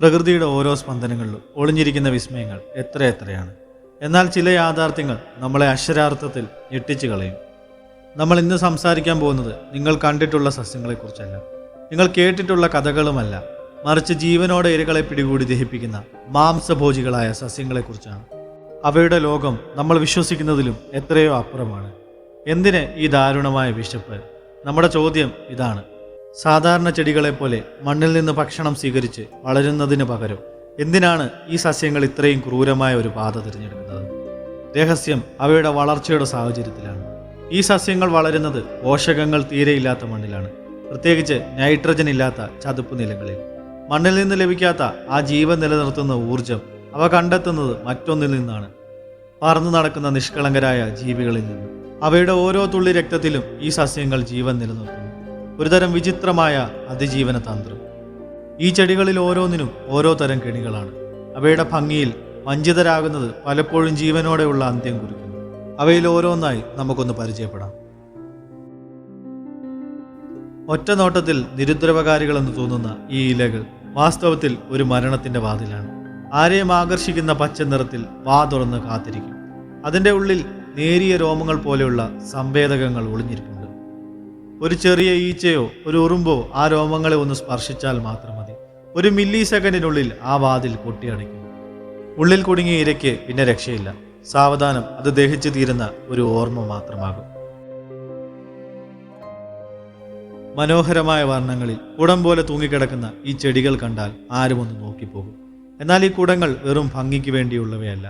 പ്രകൃതിയുടെ ഓരോ സ്പന്ദനങ്ങളിലും ഒളിഞ്ഞിരിക്കുന്ന വിസ്മയങ്ങൾ എത്രയാണ്. എന്നാൽ ചില യാഥാർത്ഥ്യങ്ങൾ നമ്മളെ അക്ഷരാർത്ഥത്തിൽ ഞെട്ടിച്ചു കളയും. നമ്മൾ ഇന്ന് സംസാരിക്കാൻ പോകുന്നത് നിങ്ങൾ കണ്ടിട്ടുള്ള സസ്യങ്ങളെക്കുറിച്ചല്ല, നിങ്ങൾ കേട്ടിട്ടുള്ള കഥകളുമല്ല, മറിച്ച് ജീവനോടെ ഇരകളെ പിടികൂടി ദഹിപ്പിക്കുന്ന മാംസഭോജികളായ സസ്യങ്ങളെക്കുറിച്ചാണ്. അവയുടെ ലോകം നമ്മൾ വിശ്വസിക്കുന്നതിലും എത്രയോ അപ്പുറമാണ്. എന്തിന് ഈ ദാരുണമായ വിശപ്പ്? നമ്മുടെ ചോദ്യം ഇതാണ്. സാധാരണ ചെടികളെപ്പോലെ മണ്ണിൽ നിന്ന് ഭക്ഷണം സ്വീകരിച്ച് വളരുന്നതിന് പകരം എന്തിനാണ് ഈ സസ്യങ്ങൾ ഇത്രയും ക്രൂരമായ ഒരു പാത തിരഞ്ഞെടുക്കുന്നത്? രഹസ്യം അവയുടെ വളർച്ചയുടെ സാഹചര്യത്തിലാണ്. ഈ സസ്യങ്ങൾ വളരുന്നത് പോഷകങ്ങൾ തീരെയില്ലാത്ത മണ്ണിലാണ്, പ്രത്യേകിച്ച് നൈട്രജൻ ഇല്ലാത്ത ചതുപ്പ് നിലങ്ങളിൽ. മണ്ണിൽ നിന്ന് ലഭിക്കാത്ത ആ ജീവൻ നിലനിർത്തുന്ന ഊർജം അവ കണ്ടെത്തുന്നത് മറ്റൊന്നിൽ നിന്നാണ്, പറന്നു നടക്കുന്ന നിഷ്കളങ്കരായ ജീവികളിൽ നിന്ന്. അവയുടെ ഓരോ തുള്ളി രക്തത്തിലും ഈ സസ്യങ്ങൾ ജീവൻ നിലനിർത്തുന്നു. ഒരുതരം വിചിത്രമായ അതിജീവന തന്ത്രം. ഈ ചെടികളിൽ ഓരോന്നിനും ഓരോ തരം കെണികളാണ്. അവയുടെ ഭംഗിയിൽ വഞ്ചിതരാകുന്നത് പലപ്പോഴും ജീവനോടെയുള്ള അന്ത്യം കുറിക്കുന്നു. അവയിൽ ഓരോന്നായി നമുക്കൊന്ന് പരിചയപ്പെടാം. ഒറ്റ നോട്ടത്തിൽ നിരുദ്രവകാരികളെന്ന് തോന്നുന്ന ഈ ഇലകൾ വാസ്തവത്തിൽ ഒരു മരണത്തിന്റെ വാതിലാണ്. ആരെയും ആകർഷിക്കുന്ന പച്ച നിറത്തിൽ വാ തുറന്ന് കാത്തിരിക്കും. അതിൻ്റെ ഉള്ളിൽ നേരിയ രോമങ്ങൾ പോലെയുള്ള സംവേദകങ്ങൾ ഒളിഞ്ഞിരിപ്പുണ്ട്. ഒരു ചെറിയ ഈച്ചയോ ഒരു ഉറുമ്പോ ആ രോമങ്ങളെ ഒന്ന് സ്പർശിച്ചാൽ മാത്രം മതി, ഒരു മില്ലി സെക്കൻഡിനുള്ളിൽ ആ വാതിൽ കൊട്ടിയടയ്ക്കും. ഉള്ളിൽ കുടുങ്ങിയ ഇരയ്ക്ക് പിന്നെ രക്ഷയില്ല. സാവധാനം അത് ദഹിച്ചു തീരുന്ന ഒരു ഓർമ്മ മാത്രമാകും. മനോഹരമായ വർണ്ണങ്ങളിൽ കുടം പോലെ തൂങ്ങിക്കിടക്കുന്ന ഈ ചെടികൾ കണ്ടാൽ ആരും ഒന്ന് നോക്കിപ്പോകും. എന്നാൽ ഈ കുടങ്ങൾ വെറും ഭംഗിക്ക് വേണ്ടിയുള്ളവയല്ല.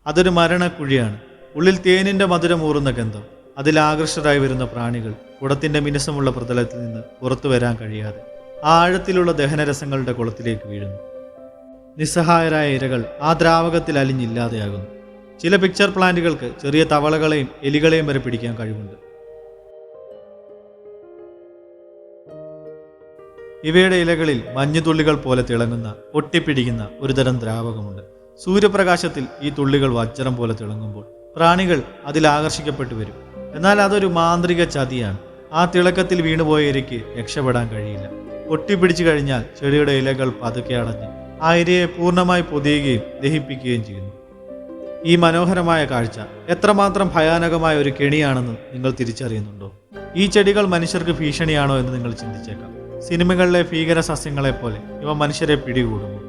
അതൊരു മരണക്കുഴിയാണ്. ഉള്ളിൽ തേനിന്റെ മധുരമൂറുന്ന ഗന്ധം. അതിൽ ആകർഷകരായി വരുന്ന പ്രാണികൾ കുടത്തിന്റെ മിനുസമുള്ള പ്രതലത്തിൽ നിന്ന് പുറത്തു വരാൻ കഴിയാതെ ആ ആഴത്തിലുള്ള ദഹനരസങ്ങളുടെ കുളത്തിലേക്ക് വീഴുന്നു. നിസ്സഹായരായ ഇരകൾ ആ ദ്രാവകത്തിൽ അലിഞ്ഞില്ലാതെയാകുന്നു. ചില പിക്ചർ പ്ലാന്റുകൾക്ക് ചെറിയ തവളകളെയും എലികളെയും വരെ പിടിക്കാൻ കഴിവുണ്ട്. ഇവയുടെ ഇലകളിൽ മഞ്ഞുതുള്ളികൾ പോലെ തിളങ്ങുന്ന ഒട്ടിപ്പിടിക്കുന്ന ഒരുതരം ദ്രാവകമുണ്ട്. സൂര്യപ്രകാശത്തിൽ ഈ തുള്ളികൾ വജ്രം പോലെ തിളങ്ങുമ്പോൾ പ്രാണികൾ അതിൽ ആകർഷിക്കപ്പെട്ടു വരും. എന്നാൽ അതൊരു മാന്ത്രിക ചതിയാണ്. ആ തിളക്കത്തിൽ വീണുപോയ ഇരയ്ക്ക് രക്ഷപ്പെടാൻ കഴിയില്ല. ഒട്ടിപ്പിടിച്ചു കഴിഞ്ഞാൽ ചെടിയുടെ ഇലകൾ പതുക്കെ അടഞ്ഞ് ആ ഇരയെ പൂർണ്ണമായി പൊതിയുകയും ദഹിപ്പിക്കുകയും ചെയ്യുന്നു. ഈ മനോഹരമായ കാഴ്ച എത്രമാത്രം ഭയാനകമായ ഒരു കെണിയാണെന്ന് നിങ്ങൾ തിരിച്ചറിയുന്നുണ്ടോ? ഈ ചെടികൾ മനുഷ്യർക്ക് ഭീഷണിയാണോ എന്ന് നിങ്ങൾ ചിന്തിച്ചേക്കാം. സിനിമകളിലെ ഭീകര സസ്യങ്ങളെ പോലെ ഇവ മനുഷ്യരെ പിടികൂടുമോ?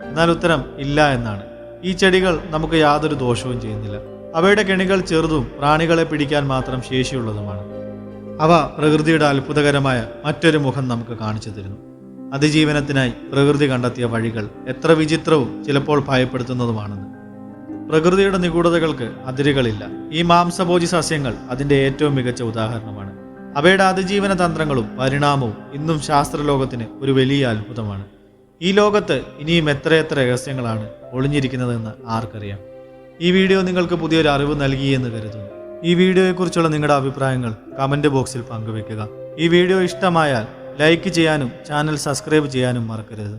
എന്നാൽ ഉത്തരം ഇല്ല എന്നാണ്. ഈ ചെടികൾ നമുക്ക് യാതൊരു ദോഷവും ചെയ്യുന്നില്ല. അവയുടെ കെണികൾ ചെറുതും പ്രാണികളെ പിടിക്കാൻ മാത്രം ശേഷിയുള്ളതുമാണ്. അവ പ്രകൃതിയുടെ അത്ഭുതകരമായ മറ്റൊരു മുഖം നമുക്ക് കാണിച്ചു തരുന്നു. അതിജീവനത്തിനായി പ്രകൃതി കണ്ടെത്തിയ വഴികൾ എത്ര വിചിത്രവും ചിലപ്പോൾ ഭയപ്പെടുത്തുന്നതുമാണെന്ന്. പ്രകൃതിയുടെ നിഗൂഢതകൾക്ക് അതിരുകളില്ല. ഈ മാംസഭോജി സസ്യങ്ങൾ അതിൻ്റെ ഏറ്റവും മികച്ച ഉദാഹരണമാണ്. അവയുടെ അതിജീവന തന്ത്രങ്ങളും പരിണാമവും ഇന്നും ശാസ്ത്രലോകത്തിന് ഒരു വലിയ അത്ഭുതമാണ്. ഈ ലോകത്ത് ഇനിയും എത്രയെത്ര രഹസ്യങ്ങളാണ് ഒളിഞ്ഞിരിക്കുന്നതെന്ന് ആർക്കറിയാം. ഈ വീഡിയോ നിങ്ങൾക്ക് പുതിയൊരു അറിവ് നൽകിയെന്ന് കരുതുന്നു. ഈ വീഡിയോയെക്കുറിച്ചുള്ള നിങ്ങളുടെ അഭിപ്രായങ്ങൾ കമൻറ്റ് ബോക്സിൽ പങ്കുവെക്കുക. ഈ വീഡിയോ ഇഷ്ടമായാൽ ലൈക്ക് ചെയ്യാനും ചാനൽ സബ്സ്ക്രൈബ് ചെയ്യാനും മറക്കരുത്.